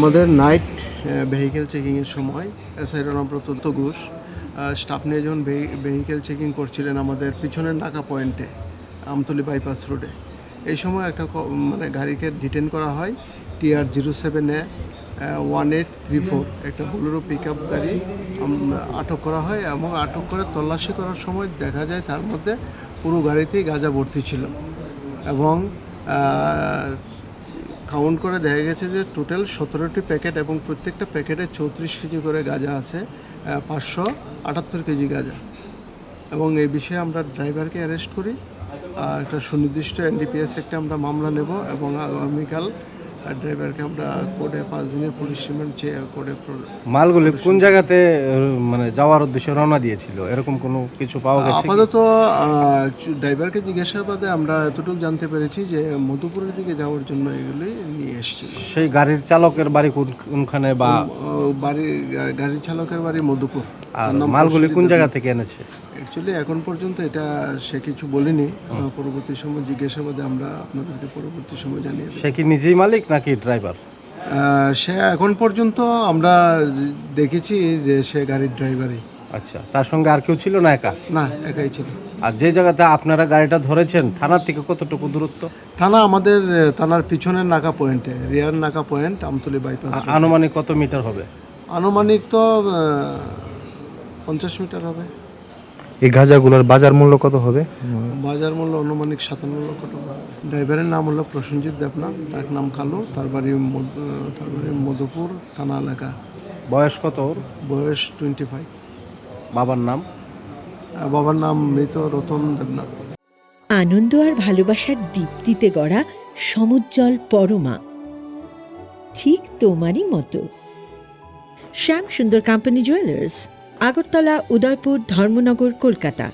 আমাদের night vehicle চেকিংয়ের সময় SI রণব্রত Ghosh staff নিয়ে যখন ভেহিকেল চেকিং করছিলেন আমাদের পিছনের নাকা পয়েন্টে আমতলী বাইপাস রোডে, এই সময় একটা মানে গাড়িকে ডিটেন করা হয়। TR-07A 1834 একটা বোলেরো পিক আপ গাড়ি আটক করা হয় এবং আটক করে তল্লাশি করার সময় দেখা যায় তার মধ্যে পুরো গাড়িতেই গাঁজা ভর্তি ছিল এবং কাউন্ট করে দেখা গেছে যে টোটাল 17টি প্যাকেট এবং প্রত্যেকটা প্যাকেটে 34 কেজি করে গাঁজা আছে, 578 কেজি গাঁজা। এবং এই বিষয়ে আমরা ড্রাইভারকে অ্যারেস্ট করি, একটা সুনির্দিষ্ট NDPS একটা আমরা মামলা নেব এবং আগামীকাল ড্রাইভারকে আমরা কোর্টে 5 দিনের পুলিশ রিমান্ড চেয়ে কোর্টে। মালগুলি কোন জায়গাতে মানে যাওয়ার উদ্দেশ্যে রওনা দিয়েছিল, এরকম কোনো কিছু পাওয়া গেছে? আপাতত ড্রাইভারকে জিজ্ঞাসাবাদে আমরা এতটুকু জানতে পেরেছি যে মধুপুরের দিকে যাওয়ার জন্য এগুলি নিয়ে এসেছিল। সেই গাড়ির চালকের বাড়ি কোনখানে বা গাড়ির চালকের বাড়ি মধুপুর। আর মালগুলি কোন জায়গা থেকে এনেছে? অ্যাকচুয়ালি এখন পর্যন্ত এটা সে কিছু বলেনি। পরবর্তী সময় জিজ্ঞাসাবাদে আমরা আপনাদেরকে পরবর্তী সময় জানিয়ে দেব। সে কি নিজেই মালিক নাকি ড্রাইভার? সে এখন পর্যন্ত আমরা দেখেছি যে সে গাড়ির ড্রাইভারই। আচ্ছা, তার সঙ্গে আর কেউ ছিল না? না, একাই ছিল। আর যে জায়গাতে আপনারা গাড়িটা ধরেছেন থানার থেকে কতটুকু দূরত্ব? থানা আমাদের থানার পিছনের নাকা পয়েন্টে, রিয়ার নাকা পয়েন্ট, আমতলী বাইপাস। আনুমানিক কত মিটার হবে? আনুমানিক তো 50 মিটার হবে। এই গাঁজাগুলোর বাজার মূল্য কত হবে? বাজার মূল্য আনুমানিক 57 লক্ষ টাকা। ড্রাইভারের নাম হলো প্রসেনজিৎ দেবনাথ, তার নাম কালু, তার বাড়ি মধুপুর থানা এলাকা। বয়স কত ওর? বয়স 25। বাবার নাম? বাবার নাম মৃত রতন দেবনাথ। আনন্দ আর ভালোবাসার দীপ্তিতে গড়া সমুজ্জ্বল পরমা, ঠিক তোমারই মতো। শ্যাম সুন্দর কোম্পানি জুয়েলার্স, আগরতলা, উদয়পুর, ধর্মনগর, কলকাতা।